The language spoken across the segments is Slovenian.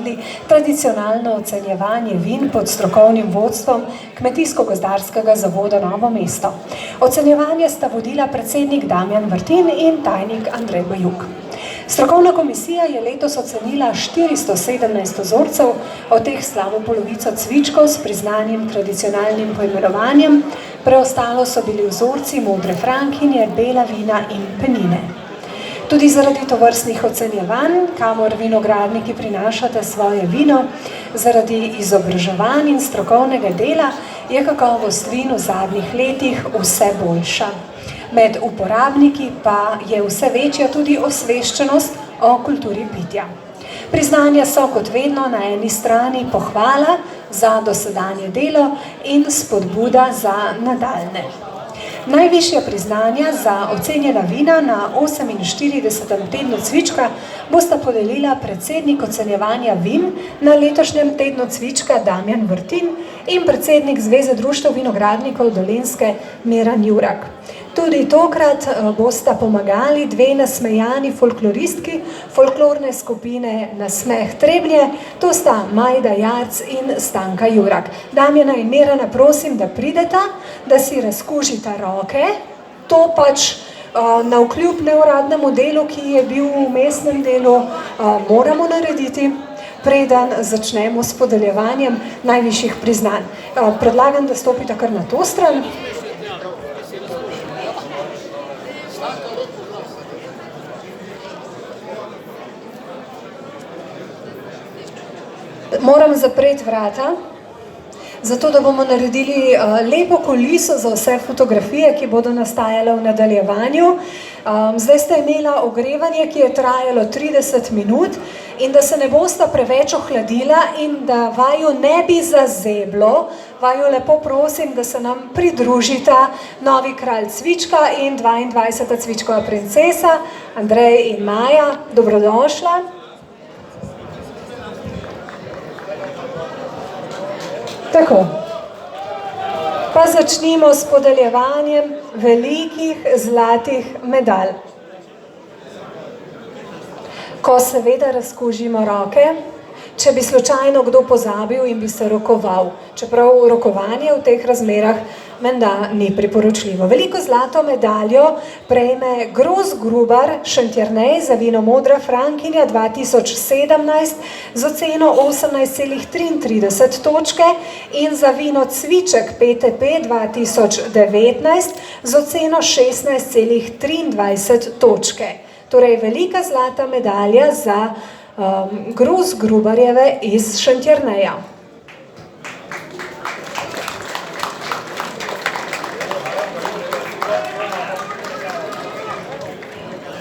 izvedli tradicionalno ocenjevanje vin pod strokovnim vodstvom Kmetijsko-gozdarskega zavoda Novo mesto. Ocenjevanje sta vodila predsednik Damjan Vrtin in tajnik Andrej Bajuk. Strokovna komisija je letos ocenila 417 vzorcev, od teh slabo polovico cvičkov s priznanim tradicionalnim poimenovanjem, preostalo so bili vzorci modre frankinje, bela vina in penine. Tudi zaradi tovrstnih ocenjevanj, kamor vinogradniki prinašate svoje vino, zaradi izobraževanj in strokovnega dela, je kakovost vin v zadnjih letih vse boljša. Med uporabniki pa je vse večja tudi osveščenost o kulturi pitja. Priznanja so kot vedno na eni strani pohvala za dosedanje delo in spodbuda za nadaljne. Najvišja priznanja za ocenjena vina na 48. tednu cvička bosta podelila predsednik ocenjevanja vin na letošnjem tednu cvička Damjan Vrtin in predsednik Zveze društev vinogradnikov Dolenjske Miran Jurak. Tudi tokrat bosta pomagali dve nasmejani folkloristki folklorne skupine Nasmeh Trebnje, to sta Majda Jarc in Stanka Jurak. Damjana in Mirana prosim, da prideta, da si razkužita roke, to pač navkljub neuradnemu delu, ki je bil v vmesnem delu, moramo narediti, preden začnemo s podeljevanjem najvišjih priznanj. Predlagam, da stopite kar na to stran. Moram zapreti vrata, zato da bomo naredili lepo kuliso za vse fotografije, ki bodo nastajale v nadaljevanju. Zdaj ste imela ogrevanje, ki je trajalo 30 minut in da se ne bosta preveč ohladila in da vaju ne bi zazeblo, vaju lepo prosim, da se nam pridružita novi kralj cvička in 22. cvičkova princesa, Andrej in Maja. Dobrodošla. Tako, pa začnimo s podeljevanjem velikih zlatih medalj. Ko seveda razkužimo roke, če bi slučajno kdo pozabil in bi se rokoval, čeprav rokovanje v teh razmerah menda ni priporočljivo. Veliko zlato medaljo prejme Gros Grubar Šentjernej za vino Modra frankinja 2017 z oceno 18,33 točke in za vino Cviček PTP 2019 z oceno 16,23 točke. Torej velika zlata medalja za Gros Grubarjeve iz Šentjerneja.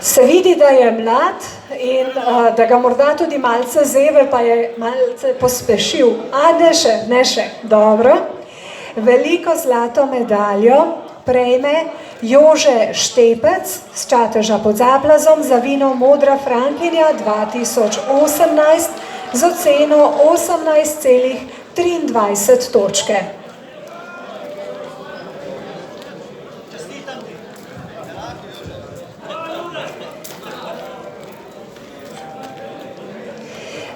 Se vidi, da je mlad in da ga morda tudi malce zebe, pa je malce pospešil. Ne še, dobro. Veliko zlato medaljo prejme Jože Štepec z Čateža pod Zaplazom za vino Modra frankinja 2018 z oceno 18,23 točke.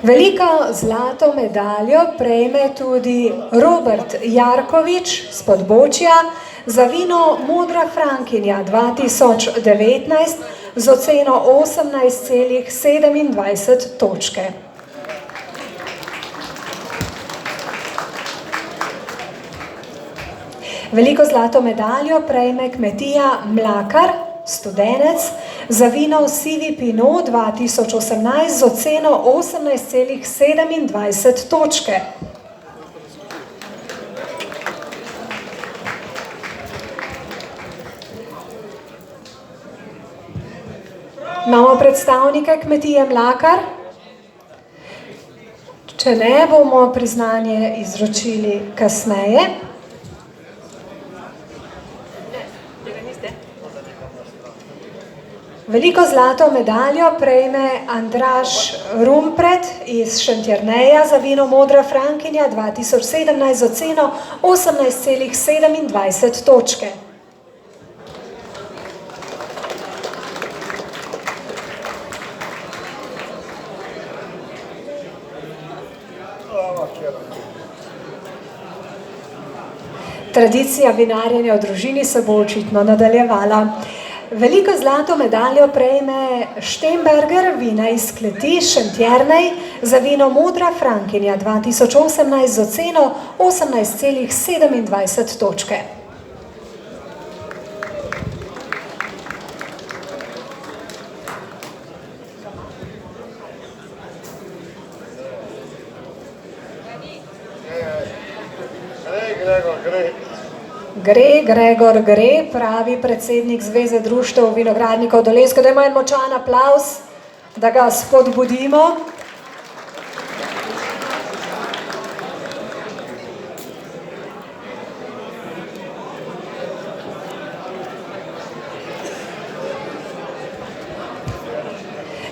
Veliko zlato medaljo prejme tudi Robert Jarkovič z Podbočja za vino Modra frankinja 2019 z oceno 18,27 točke. Veliko zlato medaljo prejme kmetija Mlakar, Studenec, za vino Sivi Pinot 2018 z oceno 18,27 točke. Imamo predstavnike kmetije Mlakar? Če ne, bomo priznanje izročili kasneje. Veliko zlato medaljo prejme Andraž Rumpret iz Šentjerneja za vino Modra frankinja 2017 z oceno 18,27 točke. Tradicija vinarjenja v družini se bo očitno nadaljevala. Veliko zlato medaljo prejme Štemberger, vina iz kleti Šentjernej, za vino Modra Frankinja 2018 z oceno 18,27 točke. Gre, Gregor, gre, pravi predsednik Zveze društev vinogradnikov Dolenjske. Dajmo en močan aplavz, da ga spodbudimo.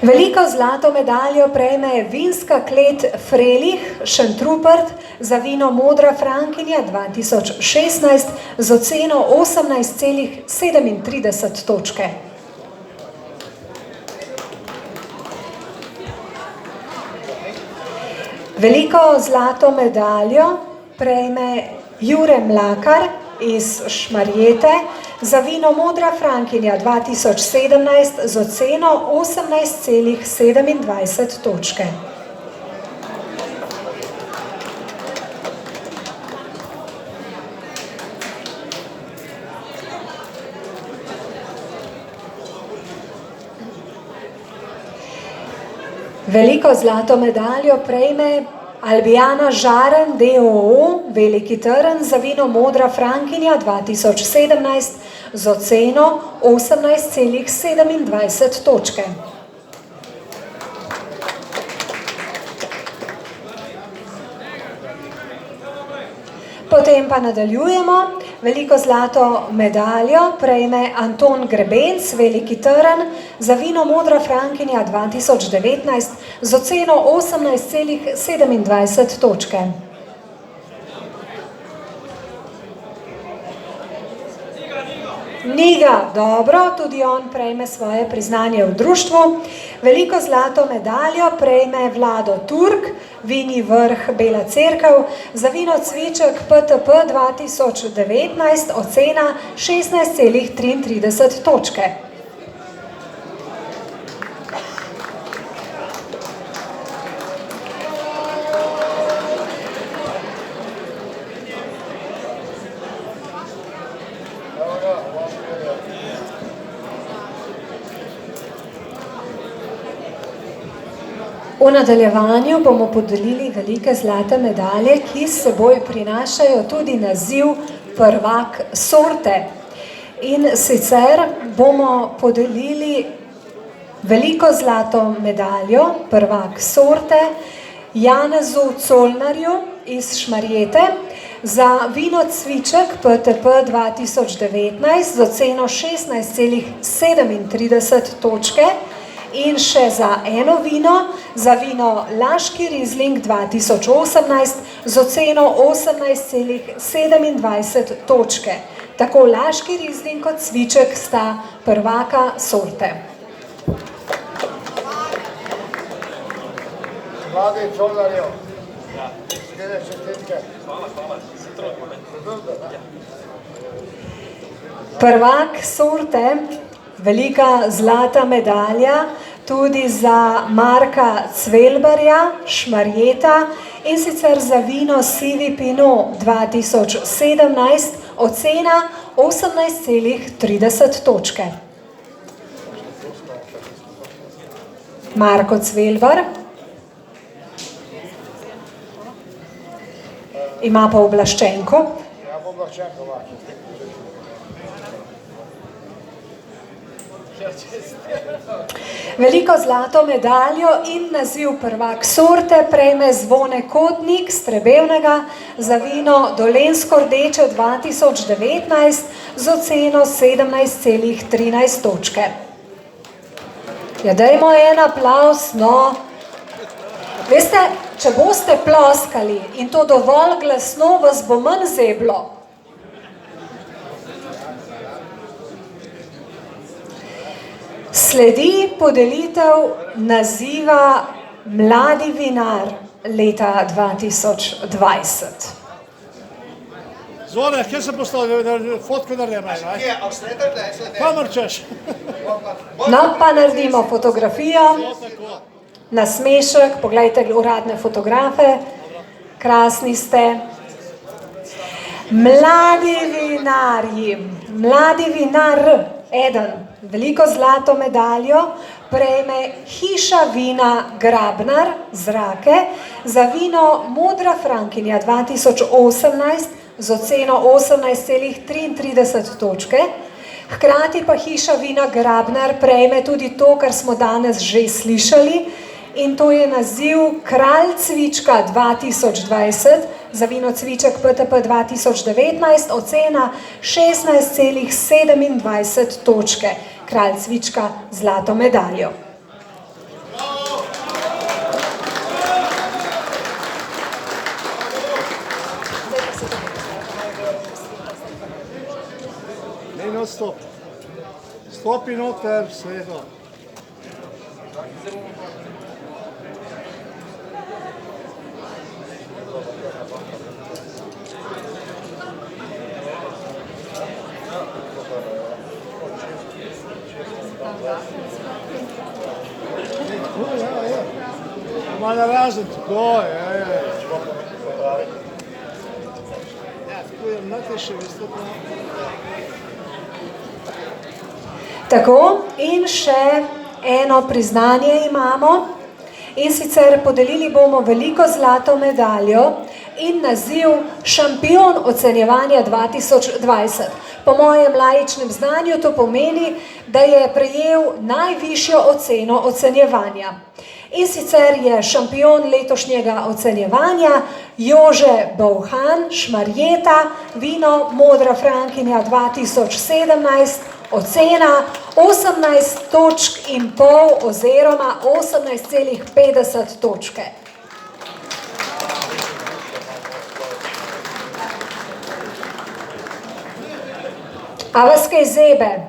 Veliko zlato medaljo prejme vinska klet Frelih Šentrupert za vino Modra Frankinja 2016 z oceno 18,37 točke. Veliko zlato medaljo prejme Jure Mlakar iz Šmarjete za vino Modra Frankinja 2017 z oceno 18,27 točke. Veliko zlato medaljo prejme Albijana Žaren d.o.o. Veliki Trn za vino Modra Frankinja 2017 z oceno 18,27 točke. Potem pa nadaljujemo. Veliko zlato medaljo prejme Anton Grebenc, Veliki Trn, za vino Modra Frankinja 2019 z oceno 18,27 točke. Niga, dobro, tudi on prejme svoje priznanje v društvu. Veliko zlato medaljo prejme Vlado Turk, Vini Vrh Bela Cerkev, za vino Cviček PTP 2019, ocena 16,33 točke. V nadaljevanju bomo podelili velike zlate medalje, ki s seboj prinašajo tudi naziv prvak sorte. In sicer bomo podelili veliko zlato medaljo prvak sorte Janezu Colnarju iz Šmarjete za vino Cviček PTP 2019 z oceno 16,37 točke. In še za eno vino, za vino Laški Riesling 2018 z oceno 18,27 točke. Tako Laški Riesling kot Cviček sta prvaka sorte. Vlade Colnarjev. Skele čestitke. Prvak sorte, velika zlata medalja tudi za Marka Cvelbarja, Šmarjeta, in sicer za vino Sivi Pinot 2017, ocena 18,30 točke. Marko Cvelbar ima pa oblaščenko. Ja, oblaščenko vaše. Veliko zlato medaljo in naziv prvak sorte prejme Zvone Kotnik s Trebevnega za vino Dolenjsko rdeče 2019 z oceno 17,13 točke. Ja, dajmo en aplavz, no. Veste, če boste ploskali in to dovolj glasno, vas bo manj zeblo. Sledi podelitev naziva Mladi vinar leta 2020. Zvone, kje se postavlja, da fotko naredimo? Kamor češ? No, pa naredimo fotografijo, nasmešek, poglejte uradne fotografe, krasni ste. Mladi vinarji, mladi vinar, eden, veliko zlato medaljo, prejme Hiša vina Grabnar z Rake za vino Modra Frankinja 2018 z oceno 18,33 točke. Hkrati pa Hiša vina Grabnar prejme tudi to, kar smo danes že slišali, in to je naziv Kralj cvička 2020 za vino Cviček PTP 2019, ocena 16,27 točke. Kralj cvička zlato medaljo. Ne, stop. Stopi noter, sveto. Malo razen, tako je. Tako je, imate še veste. Tako, in še eno priznanje imamo, in sicer podelili bomo veliko zlato medaljo in naziv Šampion ocenjevanja 2020. Po mojem laičnem znanju to pomeni, da je prejel najvišjo oceno ocenjevanja. In sicer je šampion letošnjega ocenjevanja Jože Bovhan, Šmarjeta, vino Modra Frankinja 2017, ocena 18,5 točk oziroma 18,50 točke. A vas kaj zebe?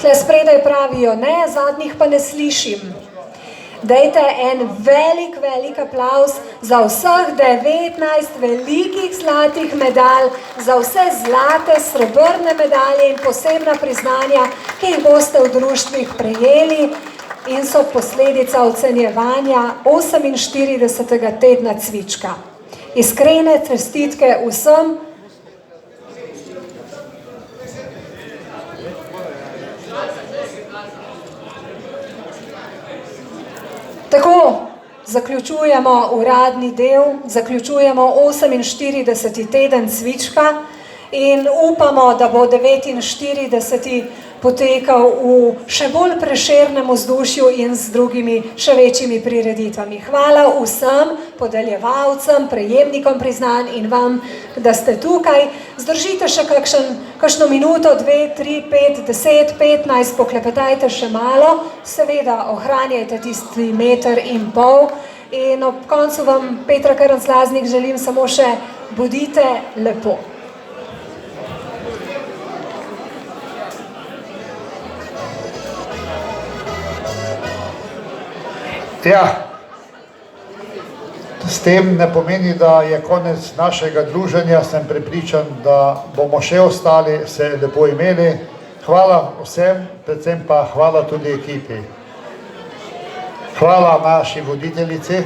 Tle spredaj pravijo ne, zadnjih pa ne slišim. Dajte en velik aplavz za vseh 19 velikih zlatih medalj, za vse zlate, srebrne medalje in posebna priznanja, ki jih boste v društvih prejeli in so posledica ocenjevanja 48. tedna cvička. Iskrene čestitke vsem. Tako, zaključujemo uradni del, zaključujemo 48. teden cvička in upamo, da bo 49. potekal v še bolj prešernem vzdušju in z drugimi še večjimi prireditvami. Hvala vsem podeljevalcem, prejemnikom priznanj in vam, da ste tukaj. Zdržite še kakšno minuto, 2, 3, 5, 10, 15, poklepetajte še malo, seveda ohranjajte tisti 1,5 metra in ob koncu vam, Petra Karanc-Laznik, želim samo še bodite lepo. Ja, s tem ne pomeni, da je konec našega druženja. Sem prepričan, da bomo še ostali, se lepo imeli. Hvala vsem, predvsem pa hvala tudi ekipi. Hvala naši voditeljici,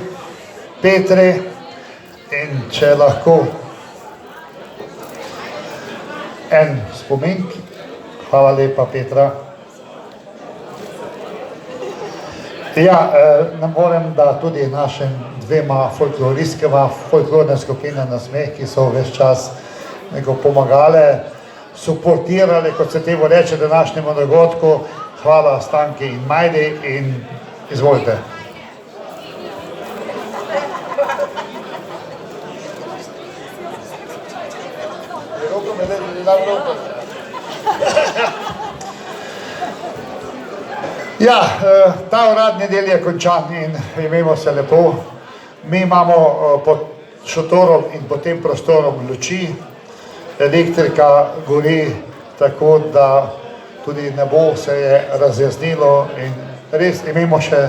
Petri, in če lahko en spomenik. Hvala lepa, Petra. Ja, ne morem, da tudi našim dvema folkloristskima folklorne skupine Nasmeh, ki so ves čas pomagale, suportirale, kot se temu reče, današnjemu dogodku. Hvala Stanki in Majdi in izvolite. Ja, ta uradni del je končan in imejmo se lepo. Mi imamo pod šotorom in pod tem prostorom luči, elektrika gori, tako da tudi nebo se je razjasnilo in res imejmo še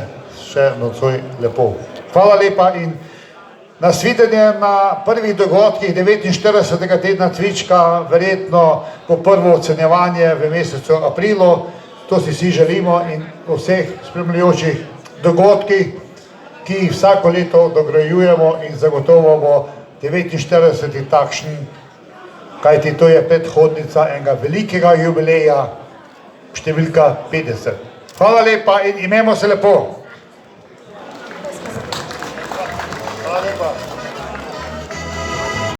nocoj lepo. Hvala lepa in nasvidenje na prvih dogodkih 49. tedna Cvička, verjetno po prvo ocenjevanje v mesecu aprilu. To si vsi želimo in v vseh spremljajočih dogodkih, ki jih vsako leto dograjujemo in zagotovo bo 49. takšen, kajti to je predhodnica enega velikega jubileja, številka 50. Hvala lepa in imejmo se lepo.